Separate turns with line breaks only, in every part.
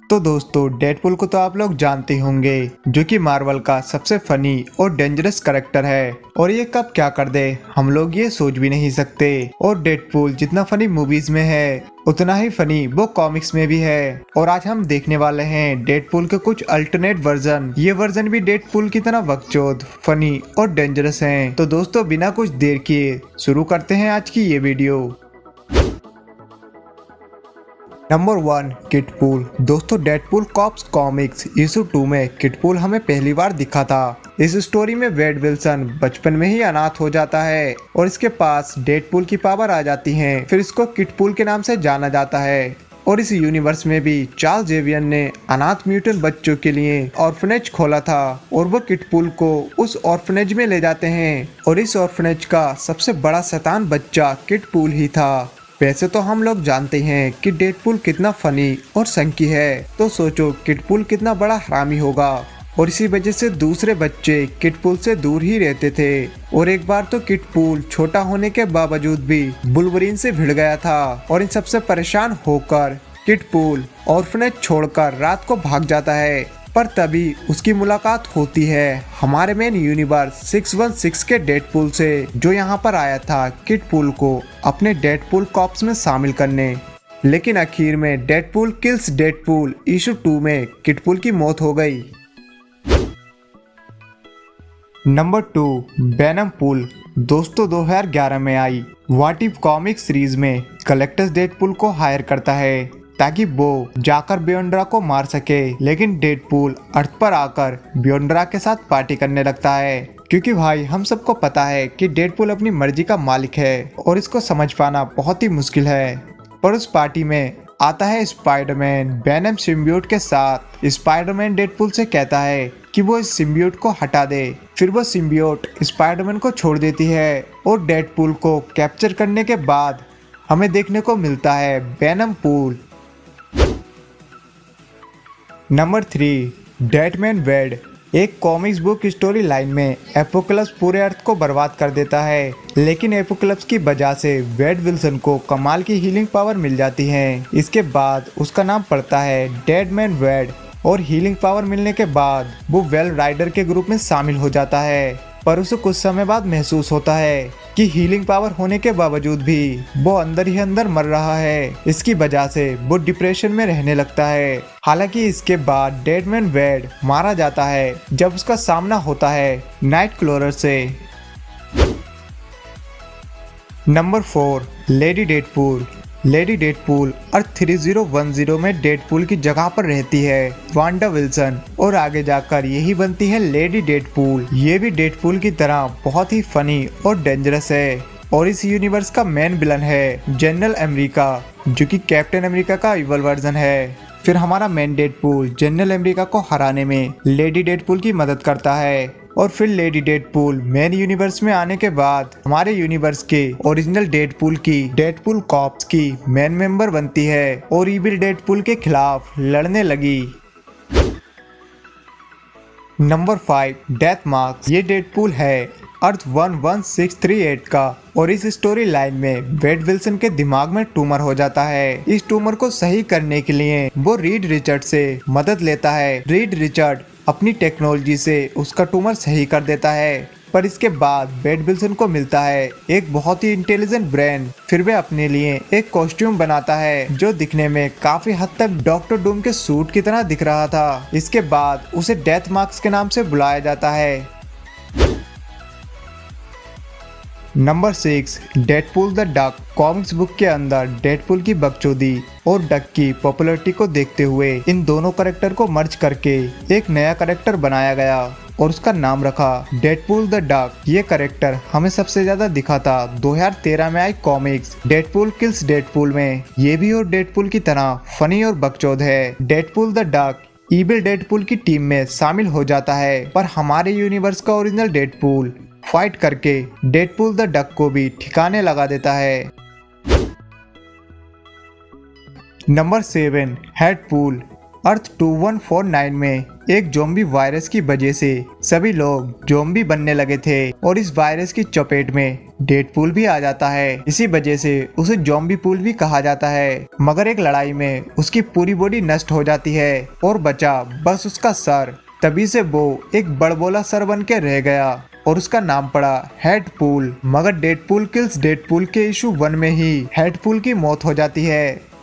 तो दोस्तों डेडपूल को तो आप लोग जानते ही होंगे, जो कि मार्वल का सबसे फनी और डेंजरस करेक्टर है। और ये कब क्या कर दे हम लोग ये सोच भी नहीं सकते। और डेडपूल जितना फनी मूवीज में है उतना ही फनी वो कॉमिक्स में भी है। और आज हम देखने वाले हैं डेडपूल के कुछ अल्टरनेट वर्जन। ये वर्जन भी डेडपूल की तरह बकचोद, फनी और डेंजरस हैं। तो दोस्तों बिना कुछ देर किए शुरू करते हैं आज की ये वीडियो। नंबर 1, किडपूल। दोस्तों डेडपूल कॉप्स कॉमिक्स इशू 2 में किडपूल हमें पहली बार दिखा था। इस स्टोरी में वेड विल्सन बचपन में ही अनाथ हो जाता है और इसके पास डेडपूल की पावर आ जाती है। फिर इसको किडपूल के नाम से जाना जाता है। और इस यूनिवर्स में भी चार्ल्स जेवियर ने अनाथ म्यूटेंट बच्चों के लिए ऑर्फनेज खोला था और वो किडपूल को उस ऑर्फनेज में ले जाते हैं। और इस ऑर्फनेज का सबसे बड़ा शैतान बच्चा किडपूल ही था। वैसे तो हम लोग जानते हैं कि डेडपूल कितना फनी और संकी है, तो सोचो किडपूल कितना बड़ा हरामी होगा। और इसी वजह से दूसरे बच्चे किडपूल से दूर ही रहते थे। और एक बार तो किडपूल छोटा होने के बावजूद भी वुल्वरीन से भिड़ गया था। और इन सबसे परेशान होकर किडपूल ऑर्फनेज छोड़कर रात को भाग जाता है। पर तभी उसकी मुलाकात होती है हमारे मेन यूनिवर्स 616 के डेडपूल से, जो यहाँ पर आया था किडपूल को अपने डेडपूल कॉप्स में शामिल करने। लेकिन आखिर में डेडपूल किल्स डेडपूल इशू 2 में किडपूल की मौत हो गई। Number 2, venom pool. दोस्तों 2011 में I what if comic series में कलेक्टर्स डेडपूल को हायर करता है ताकि वो जाकर बियोंड्रा को मार सके। लेकिन डेडपूल अर्थ पर आकर बियोंड्रा के साथ पार्टी करने लगता है, क्योंकि भाई हम सबको पता है कि डेडपूल अपनी मर्जी का मालिक है और इसको समझ पाना बहुत ही मुश्किल है। पर उस पार्टी में आता है स्पाइडरमैन वेनम सिम्बियोट के साथ। स्पाइडरमैन डेडपूल से कहता है कि वो इस सिम्बियोट को हटा दे। फिर वो सिम्बियोट स्पाइडरमैन को छोड़ देती है और डेडपूल को कैप्चर करने के बाद हमें देखने को मिलता है वेनम पूल। नंबर 3, डेडमैन वेड। एक कॉमिक्स बुक स्टोरी लाइन में एपोकलिप्स पूरे अर्थ को बर्बाद कर देता है, लेकिन एपोकलिप्स की वजह से वेड विल्सन को कमाल की हीलिंग पावर मिल जाती है। इसके बाद उसका नाम पड़ता है डेडमैन वेड और हीलिंग पावर मिलने के बाद वो वेल राइडर के ग्रुप में शामिल हो जाता है। पर उसे कुछ समय बाद महसूस होता है कि हीलिंग पावर होने के बावजूद भी वो अंदर ही अंदर मर रहा है। इसकी वजह से वो डिप्रेशन में रहने लगता है। हालांकि इसके बाद डेडमैन वेड मारा जाता है जब उसका सामना होता है नाइटक्रोलर से। Number 4, lady Deadpool. Lady Deadpool Earth 3010 में डेडपूल की जगह पर रहती है वांडा विल्सन और आगे जाकर यही बनती है लेडी डेडपूल। ये भी डेडपूल की तरह बहुत ही फनी और डेंजरस है और इस यूनिवर्स का मेन विलन है जनरल अमेरिका, जो कि कैप्टन अमेरिका का इवल वर्जन है। फिर हमारा मेन डेडपूल जनरल अमेरिका को हराने में लेडी डेडपूल की मदद करता है। और फिर लेडी डेडपूल मेन यूनिवर्स में आने के बाद हमारे यूनिवर्स के ओरिजिनल डेडपूल की डेडपूल कॉप्स की मेन मेंबर बनती है और इविल डेडपूल के खिलाफ लड़ने लगी। Number 5, death marks. ये डेडपूल है अर्थ 11638 का और इस स्टोरी लाइन में वेड विल्सन के दिमाग में ट्यूमर हो जाता है। इस ट्यूमर को सही करने के लिए वो रीड रिचर्ड से मदद लेता है। रीड रिचर्ड अपनी टेक्नोलॉजी से उसका ट्यूमर सही कर देता है। पर इसके बाद वेड विल्सन को मिलता है एक बहुत ही इंटेलिजेंट ब्रेन। फिर वे अपने लिए एक कॉस्ट्यूम बनाता है जो दिखने में काफी हद तक डॉक्टर डूम के सूट की तरह दिख रहा था। इसके बाद उसे डेथ मार्क्स के नाम से बुलाया जाता है। Number 6, Deadpool the duck. Comics book के अंदर डेडपूल की बकचोदी और डक की पॉपुलैरिटी को देखते हुए इन दोनों कैरेक्टर को मर्ज करके एक नया कैरेक्टर बनाया गया और उसका नाम रखा डेडपूल द डक। ये कैरेक्टर हमें सबसे ज्यादा दिखा था 2013 में आई कॉमिक्स डेडपूल किल्स डेडपूल में। ये भी और डेडपूल की तरह फनी और बकचोद है। Deadpool the duck evil Deadpool की टीम में शामिल हो जाता है, पर हमारे यूनिवर्स का ओरिजिनल डेडपूल फाइट करके डेडपूल द डक को भी ठिकाने लगा देता है। नंबर 7, हेडपूल। अर्थ 2149 में एक ज़ॉम्बी वायरस की वजह से सभी लोग ज़ॉम्बी बनने लगे थे और इस वायरस की चपेट में डेडपूल भी आ जाता है। इसी वजह से उसे ज़ॉम्बी पूल भी कहा जाता है। मगर एक लड़ाई में उसकी पूरी बॉडी नष्ट हो जाती है और बचा बस उसका सर। तभी से वो एक बड़बोला सर बन के रह गया और उसका नाम पड़ा हेडपूल। मगर डेडपूल किल्स डेडपूल के इशू 1 में ही हेडपूल की मौत हो जाती है।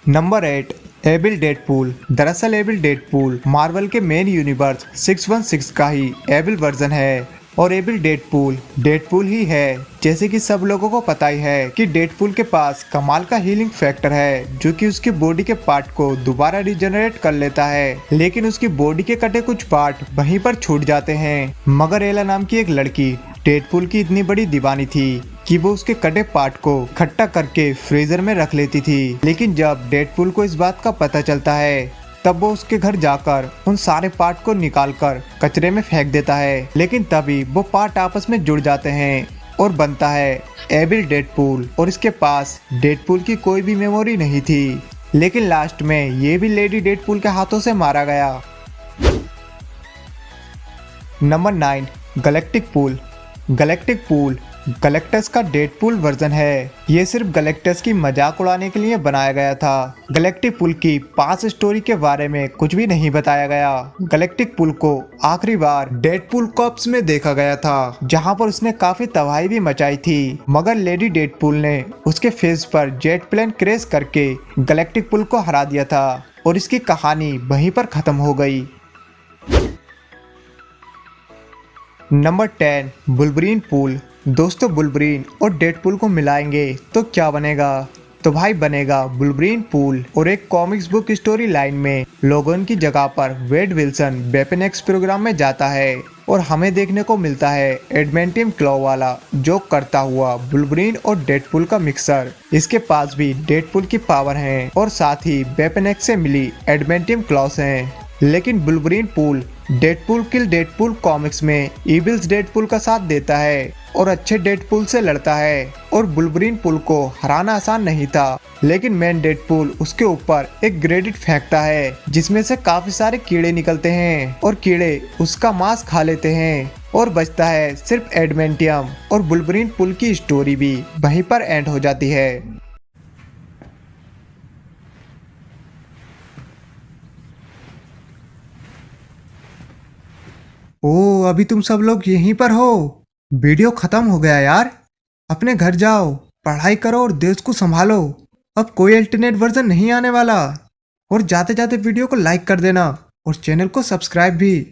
Number 8, evil Deadpool. दरअसल एविल डेडपूल मार्वल के मेन यूनिवर्स 616 का ही एविल वर्जन है और एविल डेडपूल डेडपूल ही है। जैसे कि सब लोगों को पता ही है कि डेडपूल के पास कमाल का हीलिंग फैक्टर है जो कि उसकी बॉडी के पार्ट को दोबारा रिजनरेट कर लेता है, लेकिन उसकी बॉडी के कटे कुछ पार्ट वहीं पर छूट जाते हैं। मगर एला नाम की एक लड़की डेडपूल की इतनी बड़ी दीवानी थी कि वो उसके कटे पार्ट को खट्टा करके फ्रीजर में रख लेती थी। लेकिन जब डेडपूल को इस बात का पता चलता है तब वो उसके घर जाकर उन सारे पार्ट को निकालकर कचरे में फेंक देता है। लेकिन तभी वो पार्ट आपस में जुड़ जाते हैं और बनता है एविल डेडपूल। और इसके पास डेडपूल की कोई भी मेमोरी नहीं थी, लेकिन लास्ट में ये भी लेडी डेडपूल के हाथों से मारा गया। Number 9, galactic pool. Galactic pool Galactus का डेडपूल वर्जन है। ये सिर्फ गैलेक्टस की मजाक उड़ाने के लिए बनाया गया था। गैलेक्टिक पूल की पास स्टोरी के बारे में कुछ भी नहीं बताया गया। गैलेक्टिक पूल को आखिरी बार डेडपूल कॉर्प्स में देखा गया था, जहां पर उसने काफी तबाही भी मचाई थी। मगर लेडी डेडपूल ने उसके फेस पर जेट प्लेन क्रैश करके गैलेक्टिक पूल को हरा दिया था और इसकी कहानी वहीं पर खत्म हो गई। Number 10, Wolverine pool. दोस्तों वुल्वरीन और डेडपूल को मिलाएंगे तो क्या बनेगा? तो भाई बनेगा वुल्वरीन पूल। और एक कॉमिक्स बुक स्टोरी लाइन में लोगन की जगह पर Wade Wilson weapon X program में जाता है और हमें देखने को मिलता है एडमेंटियम क्लॉ वाला जोक करता हुआ वुल्वरीन और डेडपूल का मिक्सर। इसके पास भी डेडपूल की पावर है और साथ ही वेपन एक्स से मिली एडमेंटियम क्लॉस हैं। लेकिन वुल्वरीन पूल डेडपूल किल डेडपूल कॉमिक्स में इविल्स डेडपूल का साथ देता है और अच्छे डेडपूल से लड़ता है। और वुल्वरीन पूल को हराना आसान नहीं था, लेकिन मेन डेडपूल उसके ऊपर एक ग्रेनेड फेंकता है जिसमें से काफी सारे कीड़े निकलते हैं और कीड़े उसका मांस खा लेते हैं और बचता है सिर्फ एडमेंटियम। और वुल्वरीन पूल की स्टोरी भी वहीं पर एंड हो जाती है। ओ, अभी तुम सब लोग यहीं पर हो? वीडियो खत्म हो गया यार। अपने घर जाओ, पढ़ाई करो और देश को संभालो। अब कोई अल्टरनेट वर्जन नहीं आने वाला। और जाते जाते वीडियो को लाइक कर देना और चैनल को सब्सक्राइब भी।